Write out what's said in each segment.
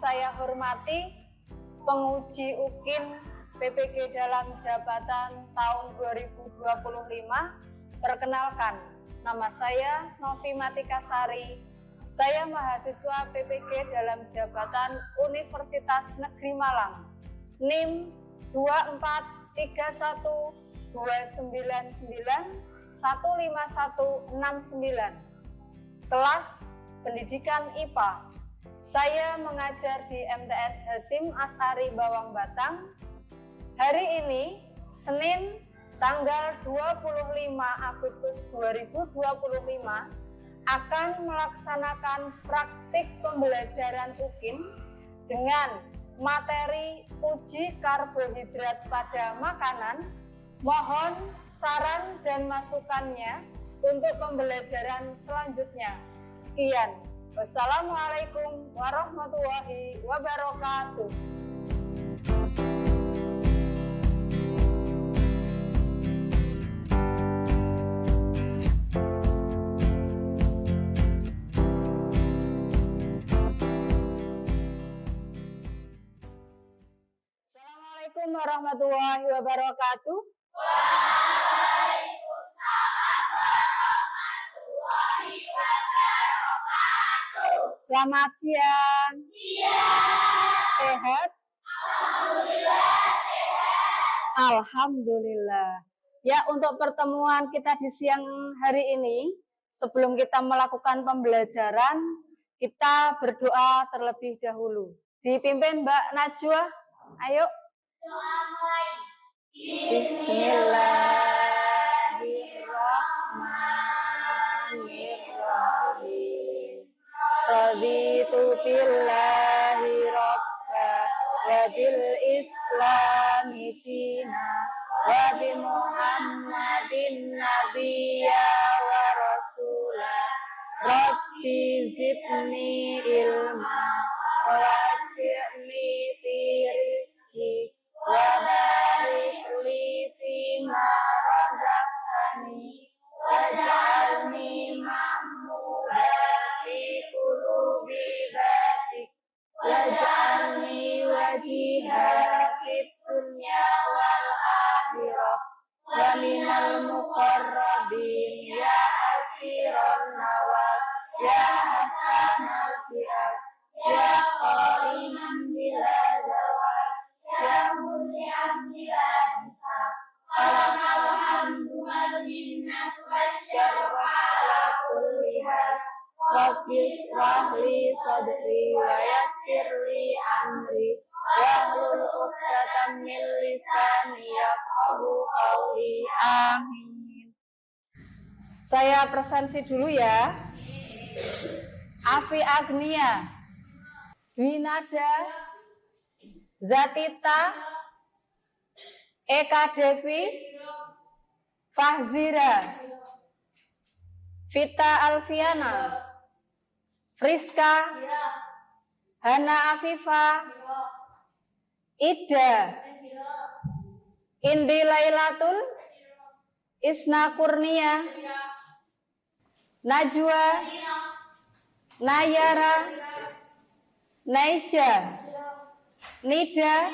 saya hormati penguji UKIN PPG dalam jabatan tahun 2025. Perkenalkan, nama saya Novi Matikasari. Saya mahasiswa PPG dalam jabatan Universitas Negeri Malang. NIM 2431299151169. Kelas Pendidikan IPA. Saya mengajar di MTS Hasyim As'ari Bawang Batang. Hari ini, Senin, tanggal 25 Agustus 2025, akan melaksanakan praktik pembelajaran UKIN dengan materi uji karbohidrat pada makanan. Mohon saran dan masukannya untuk pembelajaran selanjutnya. Sekian. Wassalamualaikum warahmatullahi wabarakatuh. Assalamualaikum warahmatullahi wabarakatuh. Waalaikumsalam warahmatullahi wabarakatuh. Selamat siang. Siang. Sehat? Alhamdulillah sehat. Alhamdulillah. Ya, untuk pertemuan kita di siang hari ini, sebelum kita melakukan pembelajaran, kita berdoa terlebih dahulu. Dipimpin Mbak Najwa. Ayo. Doa mulai. Bismillahirrahmanirrahim. Raditu billahi rabba wa bil islami dina wa bi Muhammadin nabiyya wa rasula. Rabbi zidni ilma wa wasi'ni fi rizki wa barik li fima razaqtani waj'alni mahmudan fi qulubi batik waj'alni wajihan fid dunya wal akhirah wa minal muqarrabin ya asiran nawal ya hasanal fi'al ya qaiman bila zawal ya munyan bila hisab alamal hamdu wal minnah wasyarru ala kulli hal Rabbi shrah li sadri wa yassir li amri wahlul 'uqdatam min lisani yafqahu qawli. Amin. Saya presensi dulu ya. Afi Agnia, Dwinada, Zatita, Eka Devi, Fahzira, Vita Alfiana, Friska, Hana Afifa, Ida, Indi Lailatul, Isna Kurnia, Najwa, Nayara, Naisha, Nida,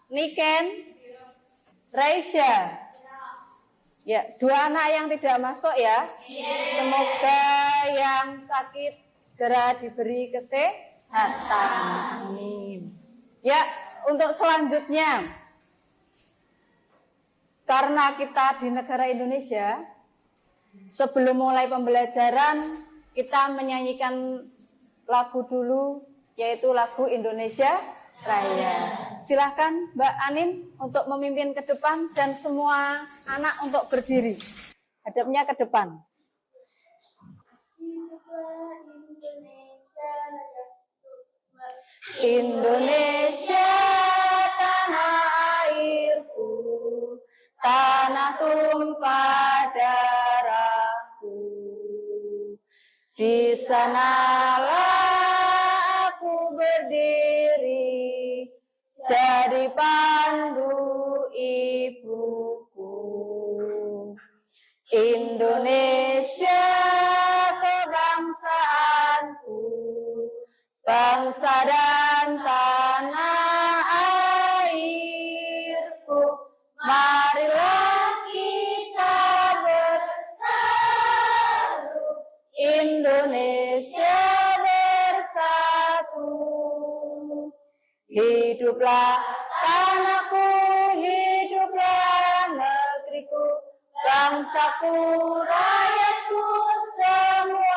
Niken, Raisya. Ya, dua anak yang tidak masuk ya. Semoga yang sakit segera diberi kesehatan. Amin. Ya, untuk selanjutnya, karena kita di negara Indonesia, sebelum mulai pembelajaran, kita menyanyikan lagu dulu, yaitu lagu Indonesia Raya. Silahkan Mbak Anin untuk memimpin ke depan dan semua anak untuk berdiri. Hadapnya ke depan. Indonesia tanah airku, tanah tumpah darahku. Di sanalah aku berdiri, jadi pandu ibuku. Indonesia kebangsaanku, bangsa dan hiduplah tanahku, hiduplah negeriku, bangsaku, rakyatku semuanya.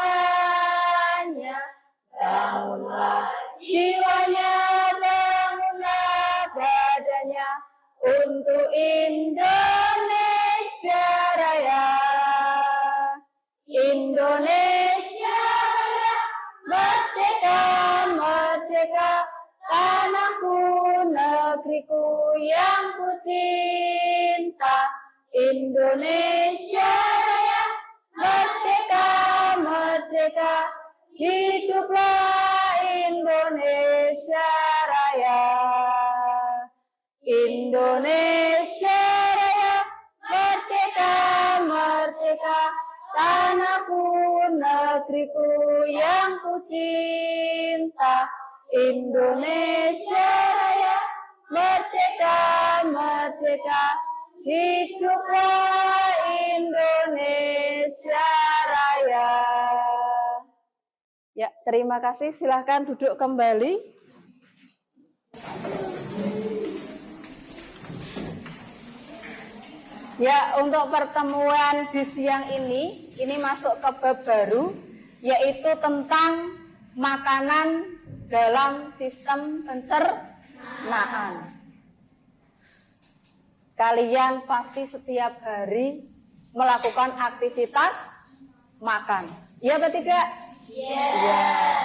Bangunlah jiwanya, bangunlah badannya untuk Indonesia Raya. Indonesia Raya, merdeka, merdeka, tanahku, negeriku yang ku cinta. Indonesia Raya, merdeka, merdeka, hiduplah Indonesia Raya. Indonesia Raya, merdeka, merdeka, tanahku, negeriku yang ku cinta. Indonesia Raya, merdeka, merdeka, hiduplah Indonesia Raya. Ya, terima kasih. Silahkan duduk kembali. Ya, untuk pertemuan di siang ini masuk ke bab baru, yaitu tentang makanan dalam sistem pencernaan. Kalian pasti setiap hari melakukan aktivitas makan. Iya atau tidak? Iya. Yeah.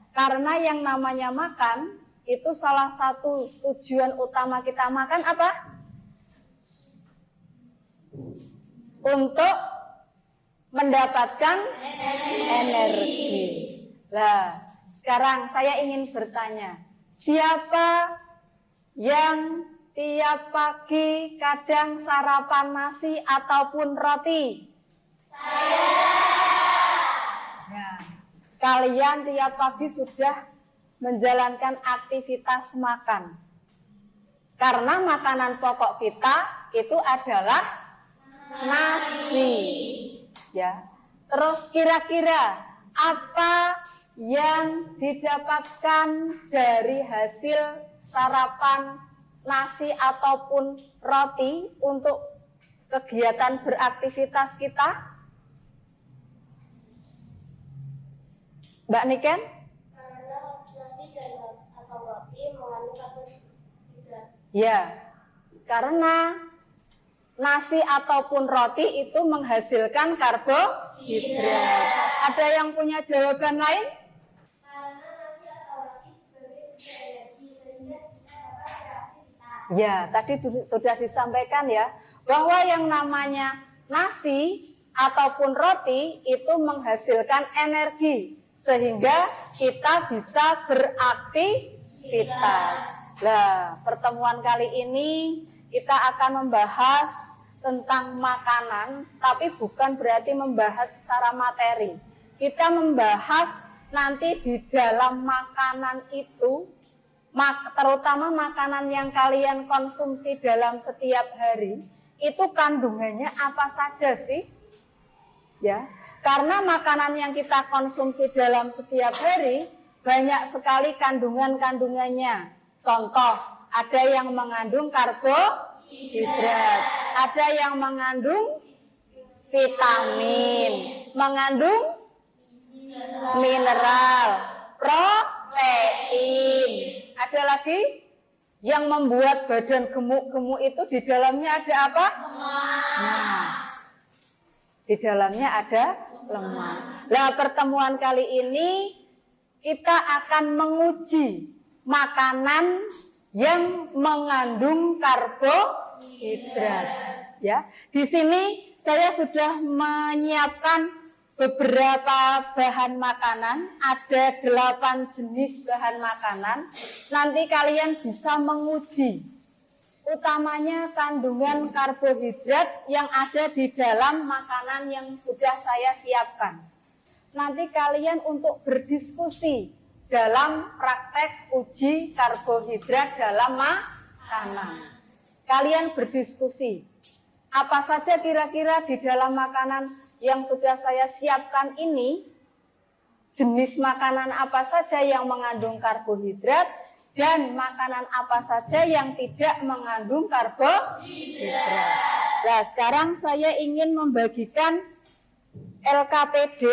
Karena yang namanya makan, itu salah satu tujuan utama kita makan apa? Untuk mendapatkan energi. Nah, sekarang saya ingin bertanya, siapa yang tiap pagi kadang sarapan nasi ataupun roti? Saya. Nah, kalian tiap pagi sudah menjalankan aktivitas makan. Karena makanan pokok kita itu adalah nasi. Ya. Terus kira-kira apa yang didapatkan dari hasil sarapan nasi ataupun roti untuk kegiatan beraktivitas kita? Mbak Niken? Karena nasi dan atau roti mengandung karbohidrat. Ya, karena nasi ataupun roti itu menghasilkan karbohidrat. Ada yang punya jawaban lain? Karena nasi atau roti sebagai sumber energi sehingga kita dapat beraktivitas. Ya, tadi sudah disampaikan ya, bahwa yang namanya nasi ataupun roti itu menghasilkan energi sehingga kita bisa beraktivitas. Nah, pertemuan kali ini kita akan membahas tentang makanan, tapi bukan berarti membahas secara materi. Kita membahas nanti di dalam makanan itu, terutama makanan yang kalian konsumsi dalam setiap hari, itu kandungannya apa saja sih? Ya, karena makanan yang kita konsumsi dalam setiap hari banyak sekali kandungannya. Contoh, ada yang mengandung karbohidrat, ada yang mengandung vitamin, mengandung mineral, protein. Ada lagi yang membuat badan gemuk-gemuk itu di dalamnya ada apa? Nah, di dalamnya ada lemak. Nah, pertemuan kali ini kita akan menguji makanan yang mengandung karbohidrat. Ya, di sini saya sudah menyiapkan beberapa bahan makanan, ada 8 jenis bahan makanan. Nanti kalian bisa menguji utamanya kandungan karbohidrat yang ada di dalam makanan yang sudah saya siapkan. Nanti kalian untuk berdiskusi dalam praktek uji karbohidrat dalam makanan. Kalian berdiskusi, apa saja kira-kira di dalam makanan yang sudah saya siapkan ini, jenis makanan apa saja yang mengandung karbohidrat, dan makanan apa saja yang tidak mengandung karbohidrat. Nah, sekarang saya ingin membagikan LKPD.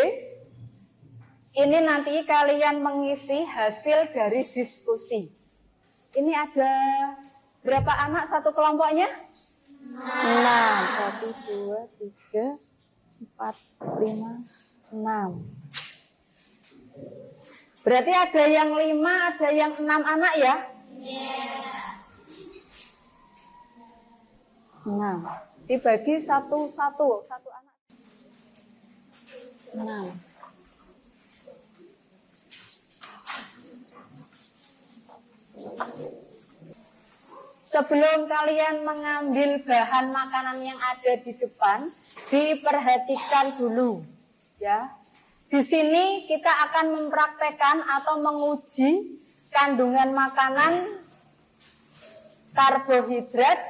Ini nanti kalian mengisi hasil dari diskusi. Ini ada berapa anak satu kelompoknya? 6. 1, 2, 3, 4, 5, 6. Berarti ada yang 5, ada yang 6 anak ya? 6. Dibagi satu anak. 6. Sebelum kalian mengambil bahan makanan yang ada di depan, diperhatikan dulu, ya. Di sini kita akan mempraktekkan atau menguji kandungan makanan karbohidrat.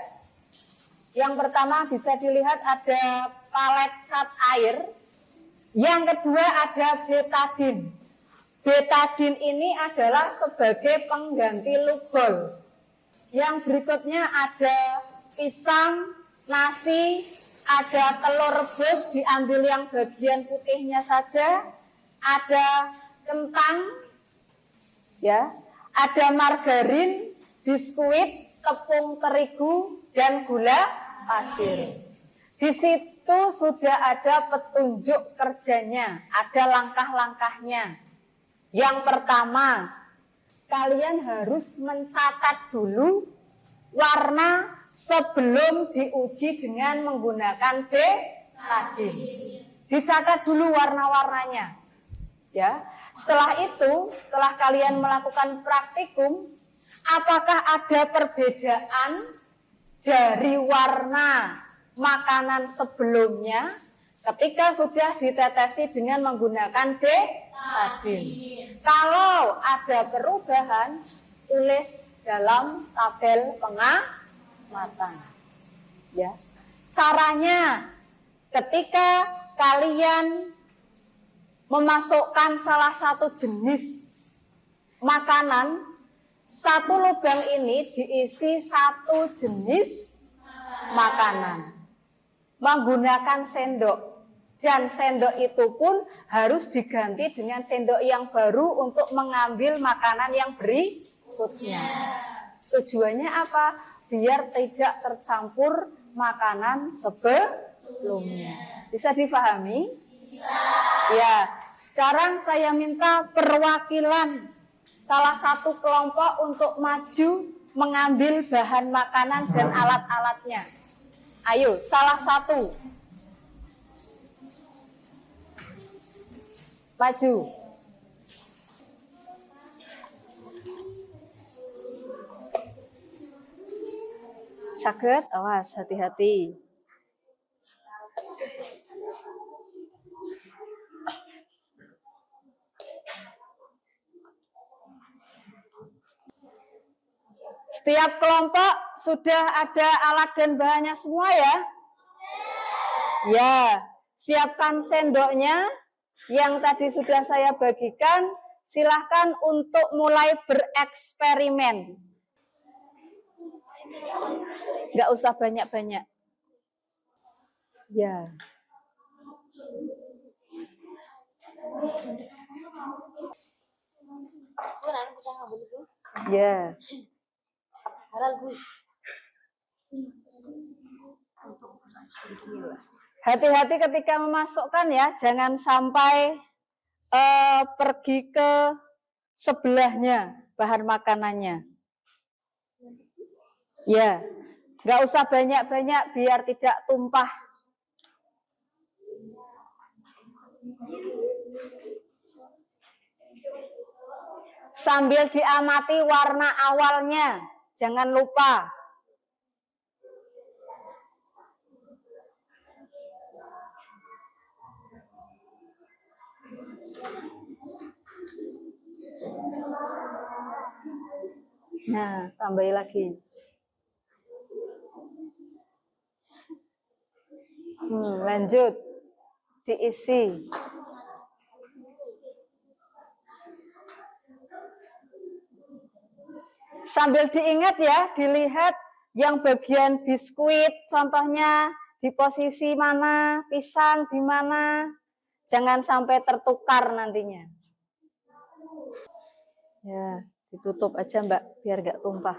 Yang pertama bisa dilihat ada palet cat air. Yang kedua ada betadin. Betadin ini adalah sebagai pengganti lubol. Yang berikutnya ada pisang, nasi, ada telur rebus, diambil yang bagian putihnya saja, ada kentang, ya, ada margarin, biskuit, tepung terigu, dan gula pasir. Di situ sudah ada petunjuk kerjanya, ada langkah-langkahnya. Yang pertama, kalian harus mencatat dulu warna sebelum diuji dengan menggunakan betadin. Dicatat dulu warna-warnanya. Ya. Setelah itu, setelah kalian melakukan praktikum, apakah ada perbedaan dari warna makanan sebelumnya ketika sudah ditetesi dengan menggunakan betadin? Kalau ada perubahan, tulis dalam tabel pengamatan. Ya. Caranya, ketika kalian memasukkan salah satu jenis makanan, satu lubang ini diisi satu jenis makanan menggunakan sendok. Dan sendok itu pun harus diganti dengan sendok yang baru untuk mengambil makanan yang berikutnya. Tujuannya apa? Biar tidak tercampur makanan sebelumnya. Bisa difahami? Bisa. Ya, sekarang saya minta perwakilan salah satu kelompok untuk maju mengambil bahan makanan dan alat-alatnya. Ayo, salah satu. Maju. Saged, awas, hati-hati. Setiap kelompok sudah ada alat dan bahannya semua ya? Ya, siapkan sendoknya. Yang tadi sudah saya bagikan, silahkan untuk mulai bereksperimen. Nggak usah banyak-banyak. Ya. Ya. Hati-hati ketika memasukkan ya, jangan sampai pergi ke sebelahnya bahan makanannya. Ya, nggak usah banyak-banyak biar tidak tumpah. Sambil diamati warna awalnya, jangan lupa. Nah, tambahi lagi. Lanjut. Diisi. Sambil diingat ya, dilihat yang bagian biskuit, contohnya di posisi mana, pisang di mana. Jangan sampai tertukar nantinya. Ya, ditutup aja Mbak, biar nggak tumpah.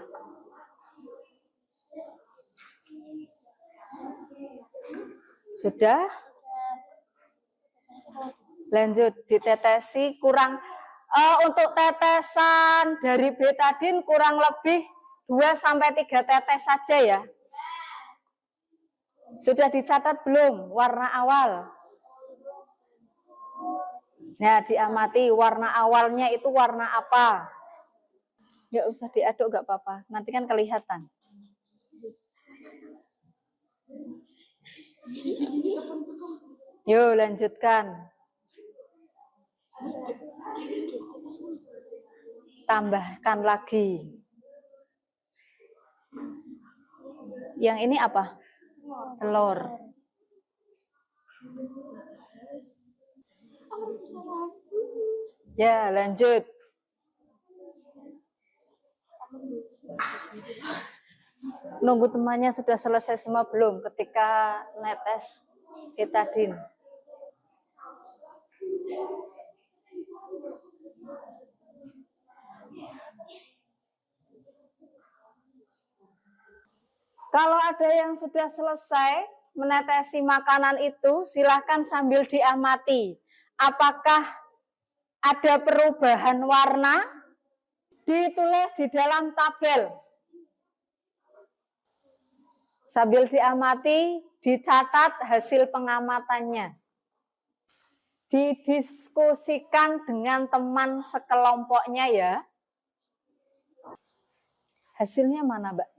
Sudah? Lanjut, ditetesi kurang. Untuk tetesan dari betadin kurang lebih 2-3 tetes saja ya. Sudah dicatat belum warna awal? Nah, diamati warna awalnya itu warna apa. Nggak usah diaduk, nggak apa-apa. Nanti kan kelihatan. Yuk lanjutkan. Tambahkan lagi. Yang ini apa? Telur. Ya, lanjut. Nunggu temannya sudah selesai semua belum ketika netes betadin? Kalau ada yang sudah selesai menetesi makanan itu, silahkan sambil diamati. Apakah ada perubahan warna? Ditulis di dalam tabel. Sambil diamati, dicatat hasil pengamatannya. Didiskusikan dengan teman sekelompoknya ya. Hasilnya mana, Mbak?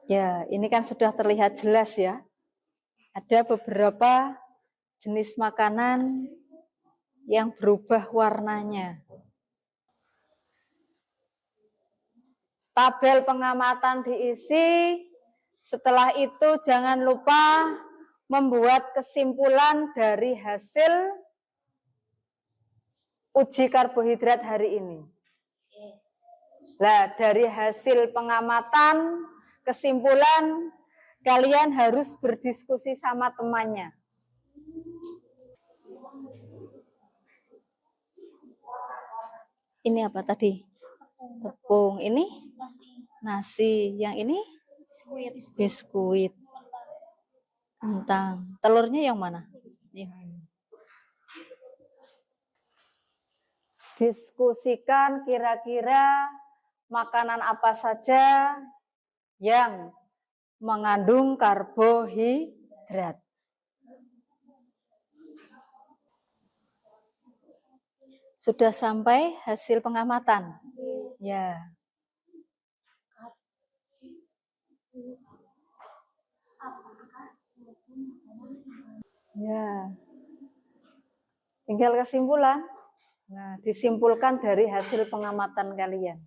Ya, ini kan sudah terlihat jelas ya. Ada beberapa jenis makanan yang berubah warnanya. Tabel pengamatan diisi. Setelah itu jangan lupa membuat kesimpulan dari hasil uji karbohidrat hari ini. Nah, dari hasil pengamatan, kesimpulan, kalian harus berdiskusi sama temannya. Ini apa tadi? Tepung. Ini? Nasi. Yang ini? Biskuit. Kentang. Telurnya yang mana? Diskusikan kira-kira makanan apa saja yang mengandung karbohidrat. Sudah sampai hasil pengamatan? Ya. Ya. Tinggal kesimpulan. Nah, disimpulkan dari hasil pengamatan kalian.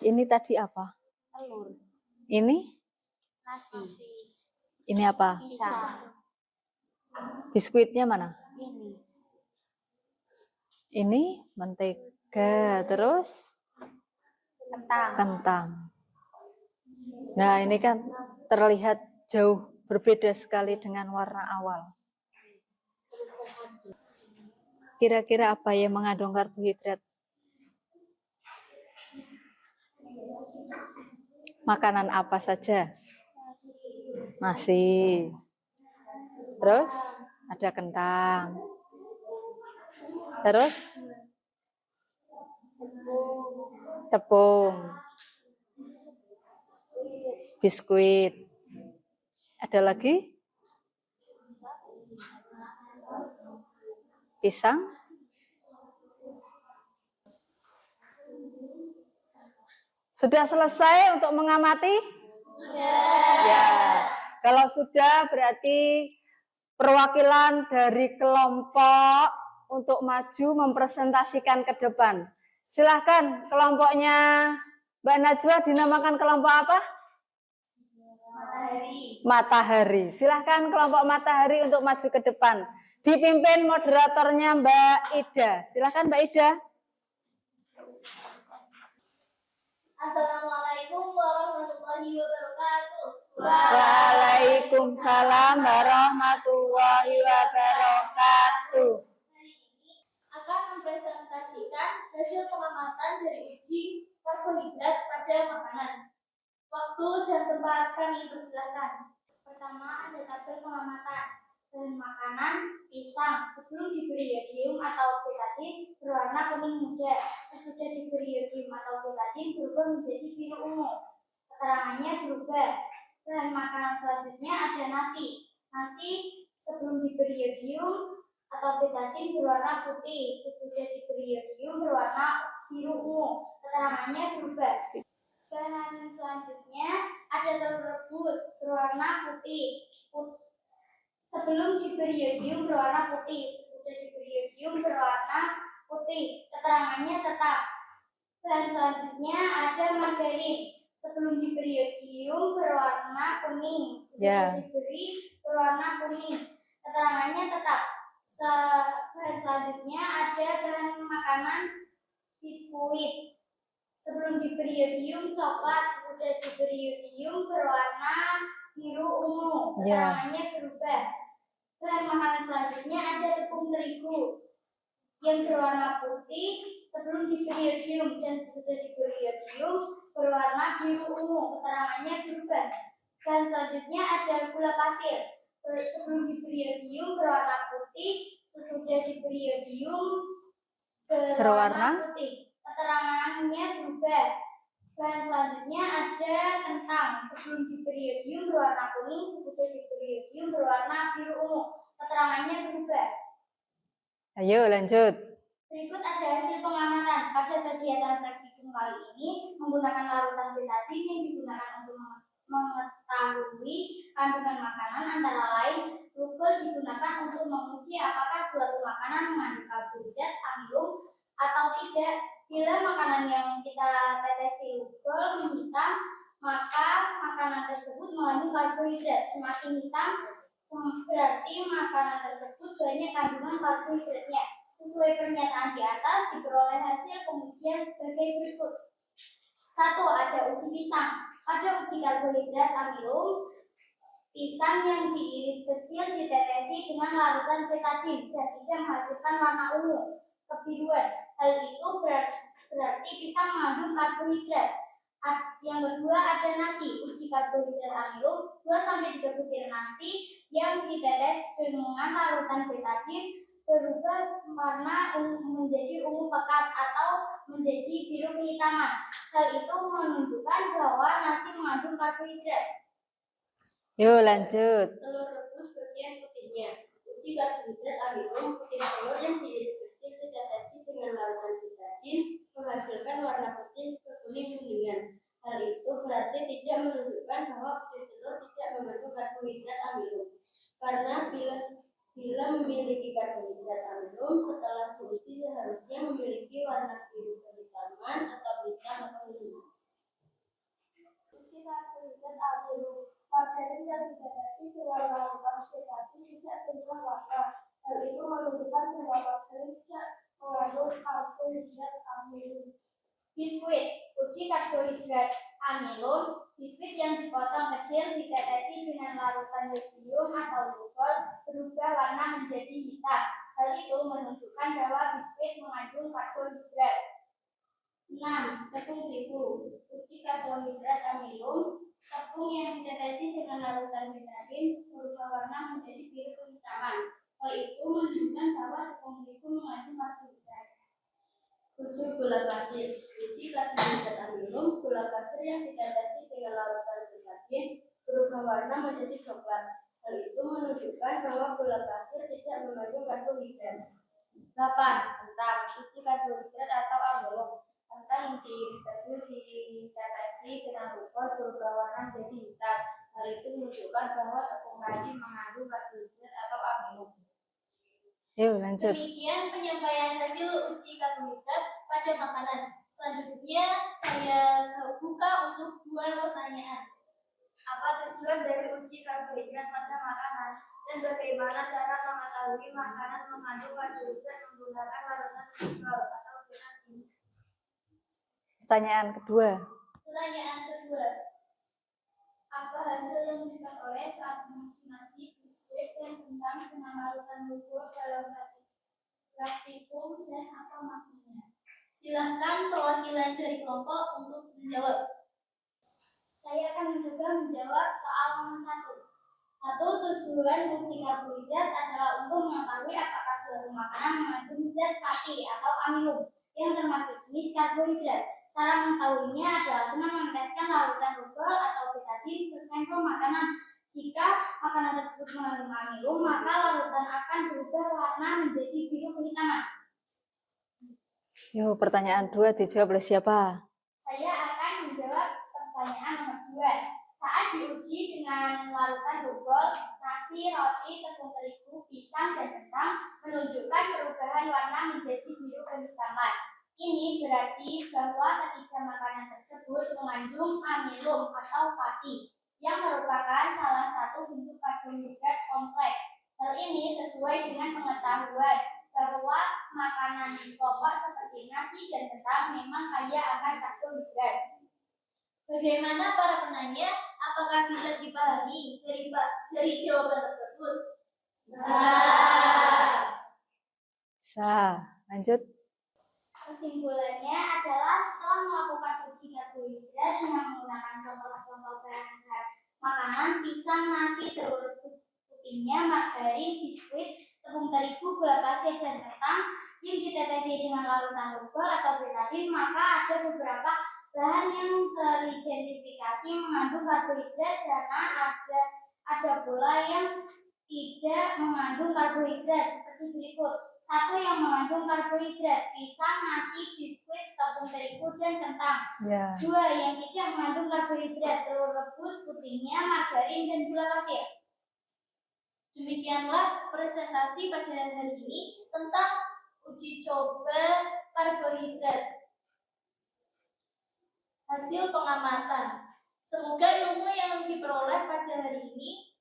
Ini tadi apa? Telur. Ini? Nasi. Ini apa? Pisang. Biskuitnya mana? Ini. Ini mentega, terus kentang. Nah, ini kan terlihat jauh berbeda sekali dengan warna awal. Kira-kira apa yang mengandung karbohidrat? Makanan apa saja? Nasi. Terus ada kentang. Terus tepung. Biskuit. Ada lagi? Pisang. Sudah selesai untuk mengamati? Sudah. Ya. Kalau sudah berarti perwakilan dari kelompok untuk maju mempresentasikan ke depan. Silahkan kelompoknya Mbak Najwa dinamakan kelompok apa? Matahari. Matahari. Silahkan kelompok matahari untuk maju ke depan. Dipimpin moderatornya Mbak Ida. Silahkan Mbak Ida. Assalamualaikum warahmatullahi wabarakatuh. Waalaikumsalam warahmatullahi wabarakatuh. Hari ini akan mempresentasikan hasil pengamatan dari uji karbohidrat pada makanan. Waktu dan tempat kami persilahkan. Pertama ada tabel pengamatan. Bahan makanan pisang sebelum diberi yodium atau betadin berwarna kuning muda. Sesudah diberi yodium atau betadin berubah menjadi biru ungu. Keterangannya berubah. Bahan makanan selanjutnya ada nasi. Nasi sebelum diberi yodium atau betadin berwarna putih. Sesudah diberi yodium berwarna biru ungu. Keterangannya berubah. Bahan selanjutnya ada telur rebus berwarna putih. Sebelum diberi yodium berwarna putih, sesudah diberi yodium berwarna putih. Keterangannya tetap. Bahan selanjutnya ada margarin. Sebelum diberi yodium berwarna kuning, sesudah diberi berwarna kuning. Keterangannya tetap. Bahan selanjutnya ada bahan makanan biskuit. Sebelum diberi yodium coklat, sesudah diberi yodium berwarna biru ungu. Keterangannya berubah. Bahan makanan selanjutnya ada tepung terigu yang berwarna putih sebelum diberi yodium dan sesudah diberi yodium berwarna biru ungu. Keterangannya berubah. Bahan selanjutnya ada gula pasir. Sebelum diberi yodium berwarna putih, sesudah diberi yodium berwarna putih. Keterangannya berubah. Bahan selanjutnya ada kentang. Sebelum diberi yodium berwarna kuning, sesudah diberi yodium berwarna biru ungu. Keterangannya berubah. Ayo lanjut. Berikut ada hasil pengamatan pada kegiatan praktikum kali ini menggunakan larutan betadin yang digunakan untuk mengetahui kandungan makanan, antara lain rubel digunakan untuk menguji apakah suatu makanan mengandung karbohidrat, amilum atau tidak. Bila makanan yang kita tetesi rubel menghitam, maka makanan tersebut mengandung karbohidrat. Semakin hitam berarti makanan tersebut banyak kandungan karbohidratnya. Sesuai pernyataan di atas, diperoleh hasil pengujian sebagai berikut. 1. Ada uji pisang. Pada uji karbohidrat amilum, pisang yang diiris kecil ditetesi dengan larutan betadin dan tidak menghasilkan warna ungu kebiruan. Hal itu berarti pisang mengandung karbohidrat. Yang kedua ada nasi. Uji karbohidrat amilum, 2-3 butir nasi yang ditetes dengan larutan betadin berubah warna menjadi ungu pekat atau menjadi biru kehitaman. Hal itu menunjukkan bahwa nasi mengandung karbohidrat. Yuk lanjut. Telur rebus bagian putihnya. Uji karbohidrat amilum, putih telur yang diiris kecil ditetesi dengan larutan betadin menghasilkan warna putih kekuning-kuningan. Hal itu berarti tidak menunjukkan bahwa putih telur tidak mengandung karbohidrat amilum. Karena bila memiliki karbohidrat amilum, setelah diuji seharusnya memiliki warna biru kehitaman atau hitam atau ungu. Uji karbohidrat amilum. Margarin yang ditetesi dengan larutan betadin tidak berubah warna. Hal itu menunjukkan bahwa margarin tidak mengandung karbohidrat amilum. Biskuit. Uji karbohidrat amilum. Biskuit yang dipotong kecil ditetesi dengan larutan yodium atau glucol berubah warna menjadi hitam. Hal itu menunjukkan bahwa biskuit mengandung karbohidrat. 6. Tepung terigu. Uji karbohidrat amilum. Tepung yang ditetesi dengan larutan betadin berubah warna menjadi biru kehitaman. Hal itu menunjukkan bahwa tepung terigu mengandung karbohidrat. 7. Gula pasir. Uji karbohidrat amilum. Gula pasir yang ditetesi dengan larutan betadin berubah warna menjadi coklat. Hal itu menunjukkan bahwa gula pasir tidak mengandung karbohidrat. 8. Kentang. Uji karbohidrat atau amilum. Kentang yang diiris kecil ditetesi dengan glucol berubah warna menjadi hitam. Hal itu menunjukkan bahwa tepung tadi mengandung karbohidrat atau amilum. Yuk lanjut. Demikian penyampaian hasil uji karbohidrat pada makanan. Selanjutnya saya buka untuk 2 pertanyaan. Apa tujuan dari uji karbohidrat pada makanan dan bagaimana cara mengetahui makanan mengandung karbohidrat menggunakan larutan glikol atau protein? Pertanyaan kedua. Pertanyaan kedua. Apa hasil yang diperoleh saat menguji nasi, biskuit, dan kentang dengan larutan glikol dalam praktikum dan apa maknanya? Silakan perwakilan dari kelompok untuk menjawab. Saya akan mencoba menjawab soal nomor 1. Tujuan uji karbohidrat adalah untuk mengetahui apakah suatu makanan mengandung zat fatty atau amilum yang termasuk jenis karbohidrat. Cara mengetahuinya adalah dengan meneteskan larutan glikol atau betadin ke sampel makanan. Jika makanan tersebut mengandung amilum, maka larutan akan berubah warna menjadi biru kehitaman. Yo, pertanyaan 2 dijawab oleh siapa? Saya akan menjawab pertanyaan nomor 2. Saat diuji dengan larutan glikol, nasi, roti, tepung terigu, pisang, dan kentang menunjukkan perubahan warna menjadi biru kehitaman. Ini berarti bahwa ketiga makanan tersebut mengandung amilum atau fatty, yang merupakan salah satu bentuk karbohidrat kompleks. Hal ini sesuai dengan pengetahuan bahwa makanan pokok seperti nasi dan kentang memang kaya akan karbohidrat. Bagaimana para penanya? Apakah bisa dipahami dari jawaban tersebut? Lanjut. Kesimpulannya adalah setelah melakukan uji karbohidrat dengan menggunakan contoh-contoh bahan makanan, pisang, nasi, telur rebus putihnya, margarin, biskuit, tepung terigu, gula pasir, dan kentang yang ditetesi dengan larutan glikol atau betadin, maka ada beberapa bahan yang teridentifikasi mengandung karbohidrat karena ada pula yang tidak mengandung karbohidrat seperti berikut. 1 yang mengandung karbohidrat, pisang, nasi, biskuit, tepung terigu, dan kentang. 2 yang tidak mengandung karbohidrat, telur rebus putihnya, margarin, dan gula pasir. Demikianlah presentasi pada hari ini tentang uji coba karbohidrat. Hasil pengamatan. Semoga ilmu yang diperoleh pada hari ini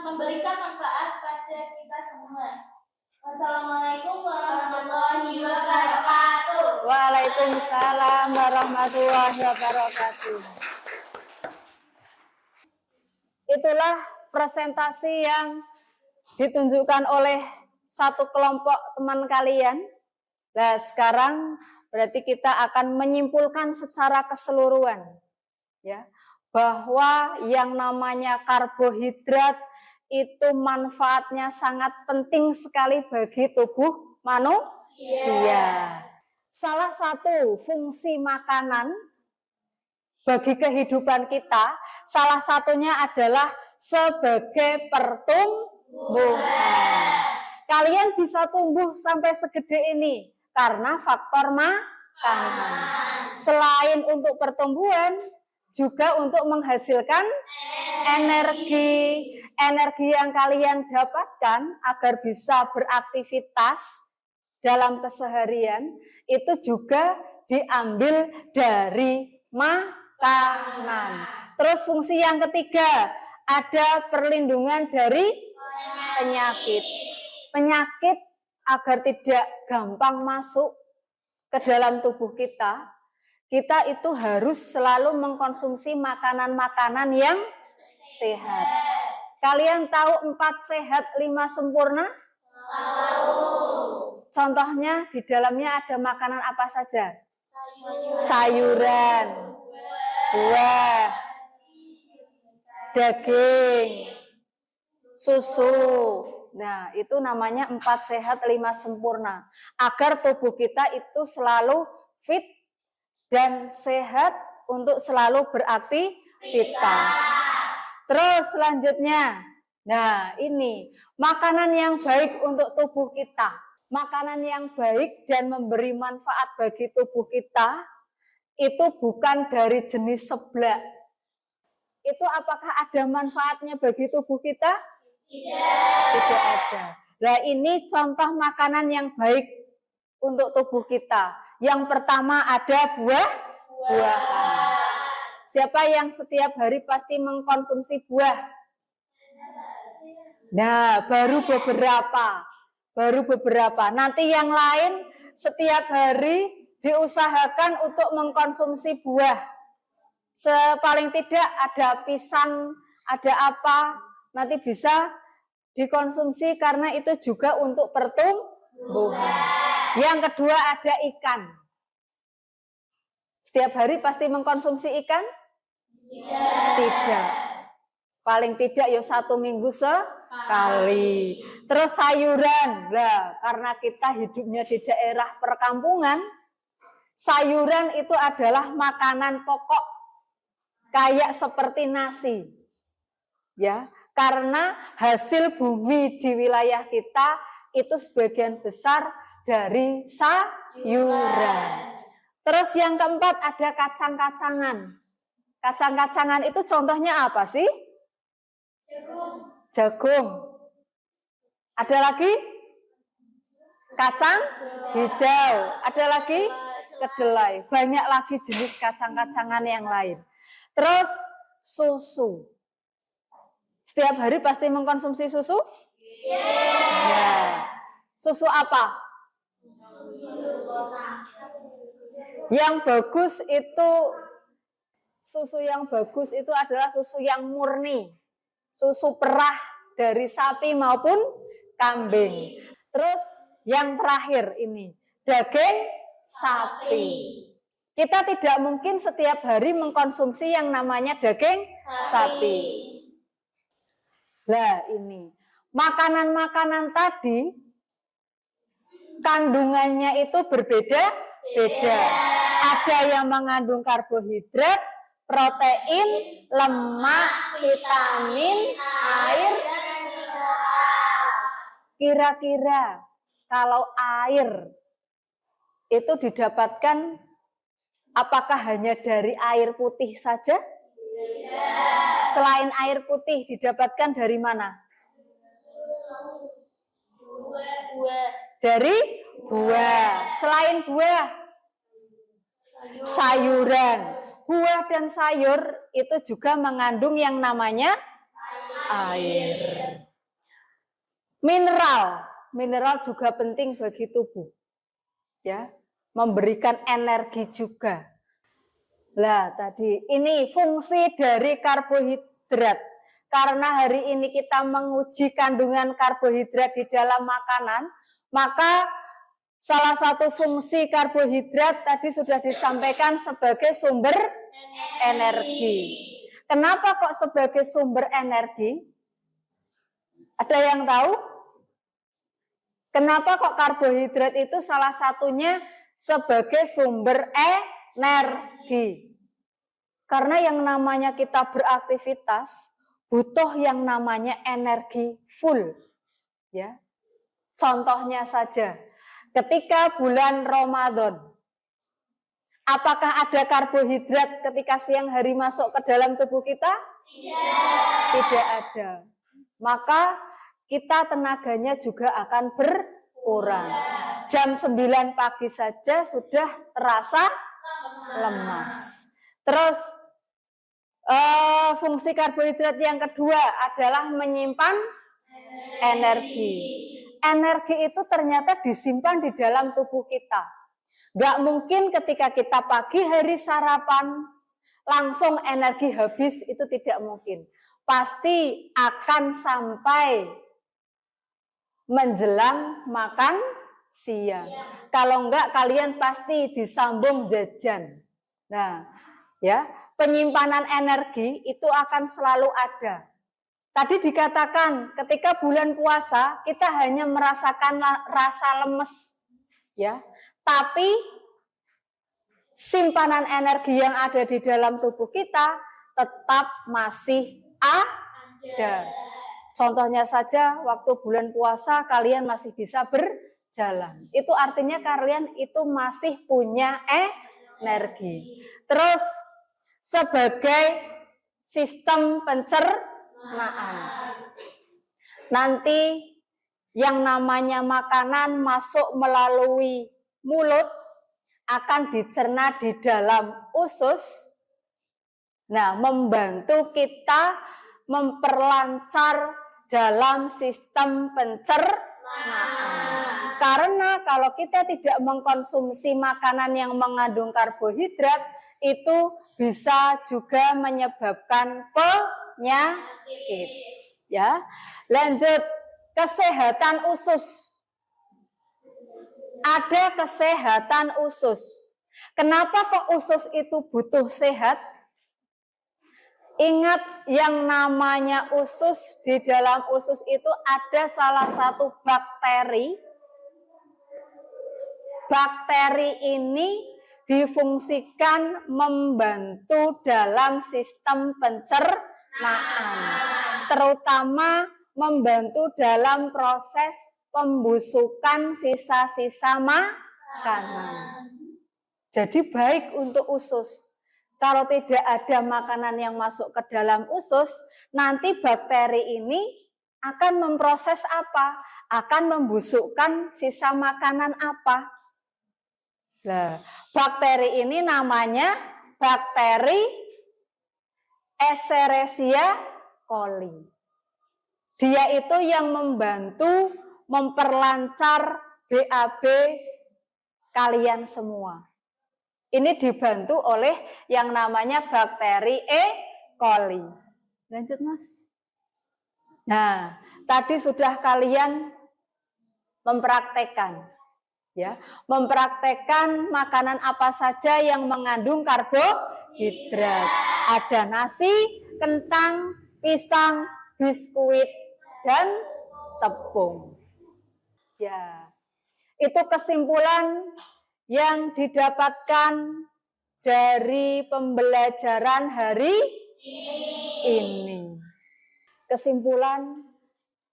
memberikan manfaat pada kita semua. Wassalamualaikum warahmatullahi wabarakatuh. Waalaikumsalam warahmatullahi wabarakatuh. Itulah presentasi yang ditunjukkan oleh satu kelompok teman kalian. Nah, sekarang berarti kita akan menyimpulkan secara keseluruhan, ya, bahwa yang namanya karbohidrat itu manfaatnya sangat penting sekali bagi tubuh manusia. Salah satu fungsi makanan bagi kehidupan kita, salah satunya adalah sebagai pertumbuhan. Kalian bisa tumbuh sampai segede ini karena faktor makanan. Selain untuk pertumbuhan, juga untuk menghasilkan energi yang kalian dapatkan agar bisa beraktivitas dalam keseharian itu juga diambil dari makanan. Terus fungsi yang ketiga, ada perlindungan dari penyakit agar tidak gampang masuk ke dalam tubuh kita. Kita itu harus selalu mengkonsumsi makanan-makanan yang sehat. Kalian tahu 4 sehat 5 sempurna? Tahu. Contohnya di dalamnya ada makanan apa saja? Sayuran, buah, daging, susu. Nah, itu namanya 4 sehat 5 sempurna. Agar tubuh kita itu selalu fit dan sehat untuk selalu beraktivitas. Terus selanjutnya, nah ini makanan yang baik untuk tubuh kita. Makanan yang baik dan memberi manfaat bagi tubuh kita itu bukan dari jenis seblak. Itu apakah ada manfaatnya bagi tubuh kita? Tidak ada. Nah, ini contoh makanan yang baik untuk tubuh kita. Yang pertama ada buah-buahan. siapa yang setiap hari pasti mengkonsumsi buah? Nah, baru beberapa. Nanti yang lain setiap hari diusahakan untuk mengkonsumsi buah. Paling tidak ada pisang, ada apa, nanti bisa dikonsumsi karena itu juga untuk pertumbuhan. Yang kedua ada ikan. Setiap hari pasti mengkonsumsi ikan? Tidak. Paling tidak ya 1 minggu sekali. Terus sayuran. Nah, karena kita hidupnya di daerah perkampungan, sayuran itu adalah makanan pokok kayak seperti nasi. Ya, karena hasil bumi di wilayah kita itu sebagian besar dari sayuran. Terus yang keempat ada kacang-kacangan. Kacang-kacangan itu contohnya apa sih? Jagung. Ada lagi? Kacang hijau. Ada lagi? Kedelai. Banyak lagi jenis kacang-kacangan yang lain. Terus susu. Setiap hari pasti mengkonsumsi susu? Ya. Susu apa? Yang bagus itu, susu yang bagus itu adalah susu yang murni. Susu perah dari sapi maupun kambing. Terus yang terakhir ini, daging sapi. Kita tidak mungkin setiap hari mengkonsumsi yang namanya daging sapi. Nah ini, makanan-makanan tadi kandungannya itu berbeda-beda. Ada yang mengandung karbohidrat, protein, lemak, vitamin, air. Kira-kira kalau air itu didapatkan apakah hanya dari air putih saja? Selain air putih didapatkan dari mana? Dari buah. Selain buah, sayuran. Buah dan sayur itu juga mengandung yang namanya air. Mineral juga penting bagi tubuh. Ya, memberikan energi juga. Lah tadi ini fungsi dari karbohidrat. Karena hari ini kita menguji kandungan karbohidrat di dalam makanan, maka salah satu fungsi karbohidrat tadi sudah disampaikan sebagai sumber energi. Kenapa kok sebagai sumber energi? Ada yang tahu? Kenapa kok karbohidrat itu salah satunya sebagai sumber energi? Karena yang namanya kita beraktivitas butuh yang namanya energi full. Ya. Contohnya saja, ketika bulan Ramadan, apakah ada karbohidrat ketika siang hari masuk ke dalam tubuh kita? Tidak ada. Maka kita tenaganya juga akan berkurang. Jam 9 pagi saja sudah terasa lemas. Terus fungsi karbohidrat yang kedua adalah menyimpan energi. Energi itu ternyata disimpan di dalam tubuh kita. Gak mungkin ketika kita pagi hari sarapan langsung energi habis, itu tidak mungkin. Pasti akan sampai menjelang makan siang. Kalau enggak kalian pasti disambung jajan. Nah, ya, penyimpanan energi itu akan selalu ada. Tadi dikatakan ketika bulan puasa kita hanya merasakan rasa lemes, ya. Tapi simpanan energi yang ada di dalam tubuh kita tetap masih ada. Contohnya saja waktu bulan puasa kalian masih bisa berjalan. Itu artinya kalian itu masih punya energi. Terus sebagai sistem pencernaan. Nanti yang namanya makanan masuk melalui mulut akan dicerna di dalam usus. Nah, membantu kita memperlancar dalam sistem pencernaan. Karena kalau kita tidak mengkonsumsi makanan yang mengandung karbohidrat, itu bisa juga menyebabkan penyakit. Ya, lanjut, kesehatan usus. Ada kesehatan usus. Kenapa kok usus itu butuh sehat? Ingat, yang namanya usus, di dalam usus itu ada salah satu bakteri. Bakteri ini difungsikan membantu dalam sistem pencernaan, terutama membantu dalam proses pembusukan sisa-sisa makanan. Jadi baik untuk usus. Kalau tidak ada makanan yang masuk ke dalam usus, nanti bakteri ini akan memproses apa? Akan membusukkan sisa makanan apa? Nah, bakteri ini namanya bakteri Escherichia coli. Dia itu yang membantu memperlancar BAB kalian semua. Ini dibantu oleh yang namanya bakteri E. coli. Lanjut, Mas. Nah, tadi sudah kalian mempraktekkan, ya, mempraktekkan makanan apa saja yang mengandung karbohidrat. Ada nasi, kentang, pisang, biskuit, dan tepung. Ya, itu kesimpulan yang didapatkan dari pembelajaran hari ini. Kesimpulan,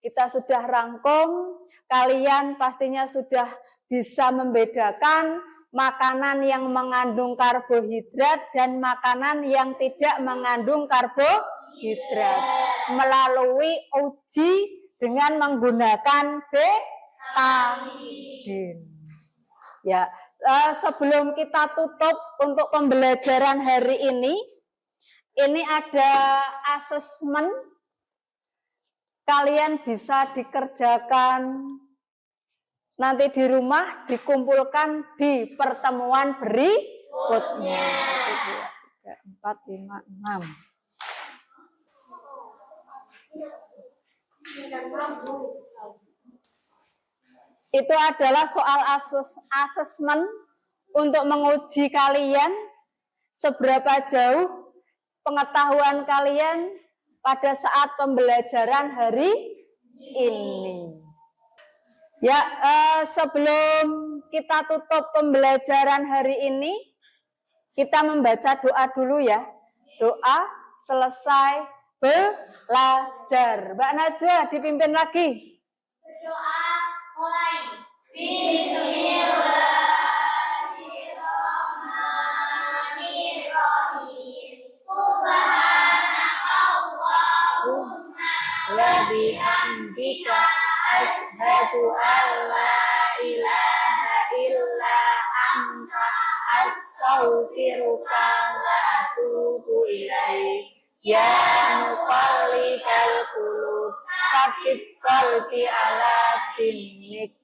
kita sudah rangkum, kalian pastinya sudah bisa membedakan makanan yang mengandung karbohidrat dan makanan yang tidak mengandung karbohidrat melalui uji dengan menggunakan betadine. Ya, sebelum kita tutup untuk pembelajaran hari ini ada asesmen. Kalian bisa dikerjakan nanti di rumah, dikumpulkan di pertemuan berikutnya. 1, 2, 3, 4, 5, 6. Itu adalah soal asesmen untuk menguji kalian seberapa jauh pengetahuan kalian pada saat pembelajaran hari ini. Ya, sebelum kita tutup pembelajaran hari ini, kita membaca doa dulu ya. Doa selesai belajar. Mbak Najwa dipimpin lagi. Berdoa mulai. Bismillahirrahmanirrahim. Subhanakallahumma wa bihamdika asyhadu an la ilaha illa anta astaghfiruka wa atubu ilaik. Ya muqallibal qulub, tsabbit qalbi ala dinik.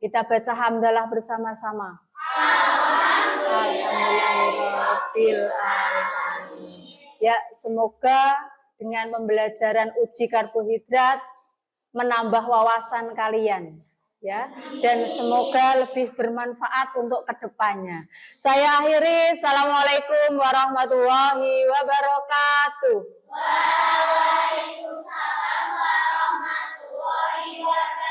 Kita baca hamdalah bersama-sama. Alhamdulillahirabbil alamin. Ya, semoga dengan pembelajaran uji karbohidrat menambah wawasan kalian, ya, dan semoga lebih bermanfaat untuk kedepannya. Saya akhiri. Assalamualaikum warahmatullahi wabarakatuh. Waalaikumsalam warahmatullahi wabarakatuh.